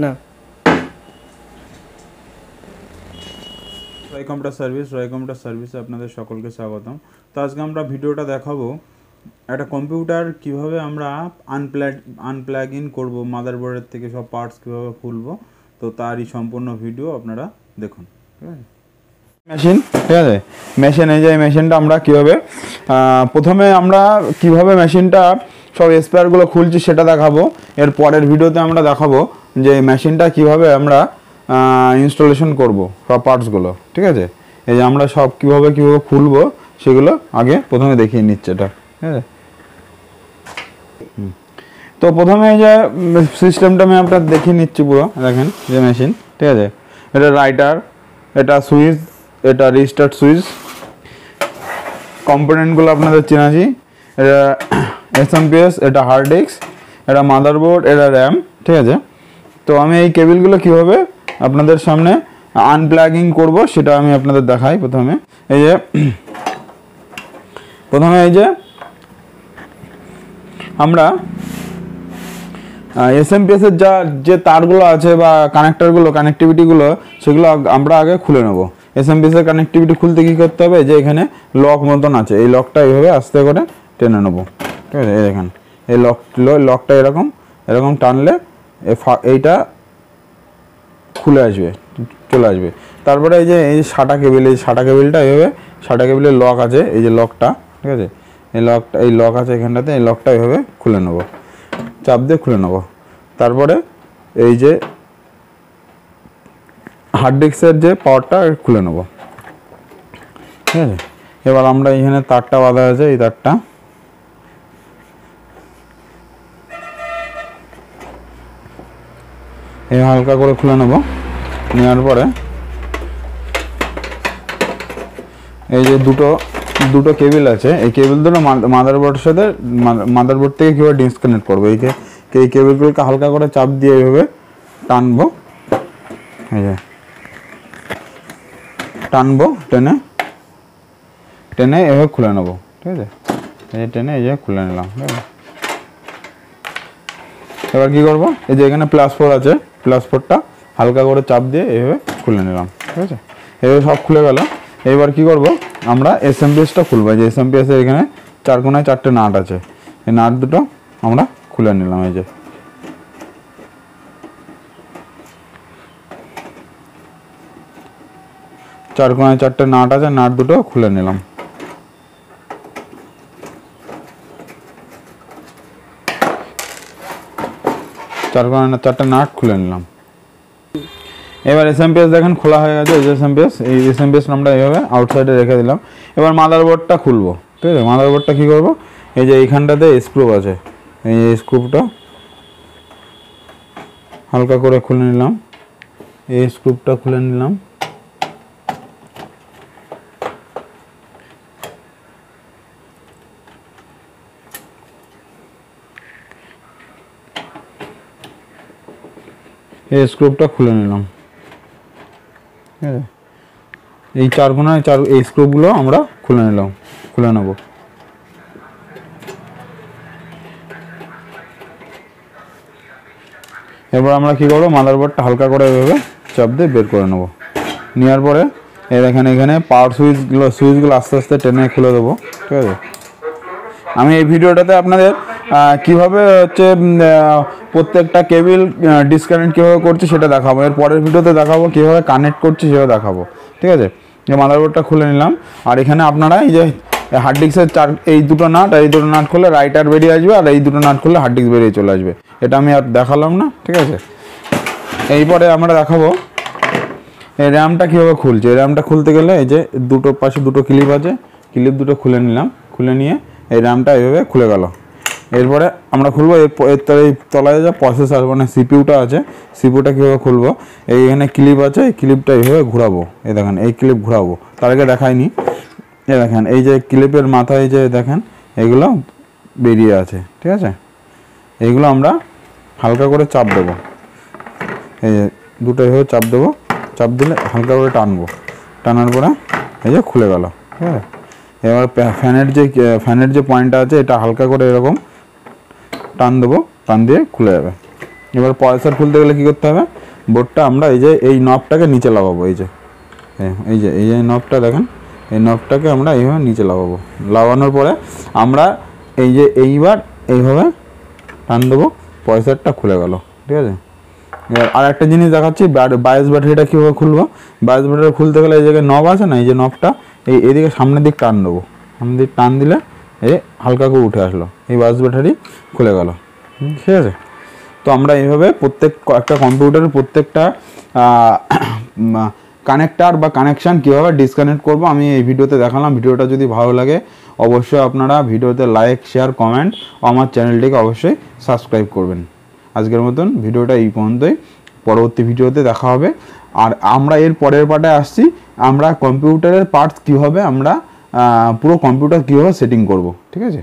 না। রয় কম্পিউটার সার্ভিসে আপনাদের সকলকে স্বাগতম। তো আজকে আমরা ভিডিওটা দেখাবো একটা কম্পিউটার কিভাবে আমরা আনপ্লাগ ইন করবো, মাদারবোর্ডের থেকে সব পার্টস কীভাবে খুলবো, তো তারই সম্পূর্ণ ভিডিও আপনারা দেখুন। ঠিক আছে, মেশিন, ঠিক আছে, মেশিন, এই যে মেশিনটা আমরা কীভাবে প্রথমে আমরা কিভাবে মেশিনটা সব স্পেয়ারগুলো খুলছি সেটা দেখাবো। এর পরের ভিডিওতে আমরা দেখাবো যে মেশিনটা কিভাবে আমরা ইনস্টলেশন করব সব পার্টসগুলো। ঠিক আছে, এই যে আমরা সব কীভাবে খুলবো সেগুলো আগে প্রথমে দেখিয়ে নিচ্ছে এটা। ঠিক আছে, তো প্রথমে এই যে সিস্টেমটা আমি আপনার দেখিয়ে নিচ্ছি পুরো। দেখেন যে মেশিন, ঠিক আছে, এটা রাইটার, এটা সুইচ, এটা রিস্টার্ট সুইচ, কম্পোনেন্টগুলো আপনাদের চেনাছি। এটা এসএমপিএস, এটা হার্ড ডিস্ক, এটা মাদারবোর্ড, এটা র্যাম। ঠিক আছে, তো আমি এই কেবিলগুলো কীভাবে আপনাদের সামনে আনপ্লাগিং করব সেটা আমি আপনাদের দেখাই। প্রথমে এই যে আমরা এসএমপিএসের যে তারগুলো আছে বা কানেক্টিভিটিগুলো সেগুলো আমরা আগে খুলে নেব। এসএমপিএসের কানেক্টিভিটি খুলতে কী করতে হবে, যে এখানে লক মতন আছে, এই লকটা এইভাবে আস্তে করে টেনে নেবো। ঠিক আছে, এই দেখেন এই লকটা এরকম টানলে এইটা খুলে আসবে, চলে আসবে। তারপরে এই যে সাটা কেবিলটা এইভাবে, সাটা কেবিলের লক আছে, এই যে লকটা, ঠিক আছে, এই লক আছে এখানটাতে, এই লকটা এইভাবে খুলে নেব, চাপ দিয়ে খুলে নেব। তারপরে এই যে হার্ড ডিস্কের যে পাওয়ারটা খুলে নেব। ঠিক আছে, এবার আমরা এখানে তারটা বাঁধা আছে, এই তারটা এই হালকা করে খুলে নেব। নেওয়ার পরে এই যে দুটো কেবিল আছে, এই কেবিল দুটো মাদারবোর্ড থেকে কীভাবে ডিসকানেক্ট করবো, এই কেবিলগুলোকে হালকা করে চাপ দিয়ে এইভাবে টানবো, এই যে টেনে এভাবে খুলে নেবো। ঠিক আছে, এই যে টেনে এই যে খুলে নিলাম। ঠিক আছে, এবার কী করবো, এই যে এখানে +4 আছে, +4টা হালকা করে চাপ দিয়ে এইভাবে খুলে নিলাম। ঠিক আছে, এভাবে সব খুলে গেল। এবার কি করব, আমরা এসএমপিএসটা খুলবো। এই যে এসএমপিএসের এখানে 4 কোণায় 4টে নাট আছে, এই নাট দুটো আমরা খুলে নিলাম। এই যে 4 কোণায় 4টে নাট আছে, নাট দুটো খুলে নিলাম। চার কোণায় 4টে নাট খুলে নিলাম। এবার এসএমপিএস দেখেন খোলা হয়ে গেছে। এই এসএমপিএস আমরা এইভাবে আউটসাইডে রেখে দিলাম। এবার মাদারবোর্ডটা খুলবো। ঠিক আছে, মাদারবোর্ডটা কী করবো, এই যে এইখানটাতে স্ক্রু আছে, এই স্ক্রুটা হালকা করে খুলে নিলাম। এই স্ক্রুটা খুলে নিলাম। এই স্ক্রুটা খুলে নিলাম। ঠিক আছে, এই 4 কোণায় 4 এই স্ক্রুগুলো আমরা খুলে নেব। এবার আমরা কী করবো, মাদারবোর্ডটা হালকা করে এভাবে চাপ দিয়ে বের করে নেব। নেওয়ার পরে এখানে পাওয়ার সুইচগুলো আস্তে আস্তে টেনে খুলে দেবো। ঠিক আছে, আমি এই ভিডিওটাতে আপনাদের কীভাবে হচ্ছে প্রত্যেকটা কেবিল ডিসকানেক্ট কীভাবে করছি সেটা দেখাবো। এর পরের ভিডিওতে দেখাবো কীভাবে কানেক্ট করছি সেটা দেখাবো। ঠিক আছে, মাদারবোর্ডটা খুলে নিলাম। আর এখানে আপনারা এই যে হার্ড ডিস্কের এই দুটো নাট খুললে রাইটার বেরিয়ে আসবে, আর এই দুটো নাট খুললে হার্ড ডিস্ক বেরিয়ে চলে আসবে। এটা আমি আর দেখালাম না। ঠিক আছে, এইপরে আমরা দেখাবো এই র্যামটা কীভাবে খুলছে। র্যামটা খুলতে গেলে এই যে পাশে দুটো ক্লিপ আছে, ক্লিপ দুটো খুলে নিলাম। খুলে নিয়ে এই র্যামটা এইভাবে খুলে গেল। এরপরে আমরা খুলবো এর তলায় যা প্রসেসর মানে সিপিইউটা আছে, সিপিইউটা কীভাবে খুলবো, এইখানে ক্লিপ আছে, এই ক্লিপটা এইভাবে ঘোরাবো। এই দেখেন এই ক্লিপ ঘোরাবো, তার আগে দেখাইনি। এই দেখেন এই যে ক্লিপের মাথায় যে দেখেন এইগুলো বেরিয়ে আছে। ঠিক আছে, এইগুলো আমরা হালকা করে চাপ দেবো। এই যে দুটো এইভাবে চাপ দেবো, চাপ দিলে হালকা করে টানার পরে এই যে খুলে গেল। ঠিক আছে, এবার ফ্যানের যে পয়েন্টটা আছে এটা হালকা করে এরকম টান দেবো, টান দিয়ে খুলে যাবে। এবার পয়সার খুলতে গেলে কী করতে হবে, বোর্ডটা আমরা এই যে এই নবটাকে নিচে লাগাবো, এই যে নবটা দেখেন, এই নবটাকে আমরা এইভাবে নিচে লাগাবো। লাগানোর পরে আমরা এই যে এইবার এইভাবে টান দেবো, পয়সারটা খুলে গেল। ঠিক আছে, এবার আর একটা জিনিস দেখাচ্ছি, বায়োস ব্যাটারিটা কীভাবে খুলবো। বায়োস ব্যাটারি খুলতে গেলে এই জায়গায় নব আছে না, এই যে নবটা এদিকে সামনের দিক টান দেবো, সামনের দিক টান দিলে এই হালকা করে উঠে আসলো, এই বায়োস ব্যাটারি খুলে গেল। ঠিক আছে, তো আমরা এইভাবে একটা কম্পিউটারের প্রত্যেকটা কানেক্টার বা কানেকশান কীভাবে ডিসকানেক্ট করব আমি এই ভিডিওতে দেখালাম। ভিডিওটা যদি ভালো লাগে অবশ্যই আপনারা ভিডিওতে লাইক, শেয়ার, কমেন্ট ও আমার চ্যানেলটিকে অবশ্যই সাবস্ক্রাইব করবেন। আজকের মতন ভিডিওটা এই পর্যন্তই, পরবর্তী ভিডিওতে দেখা হবে। আর আমরা এর পরের পার্টে আসছি, আমরা কম্পিউটারের পার্টস কীভাবে আমরা পুরো কম্পিউটার কীভাবে সেটিং করব। ঠিক আছে।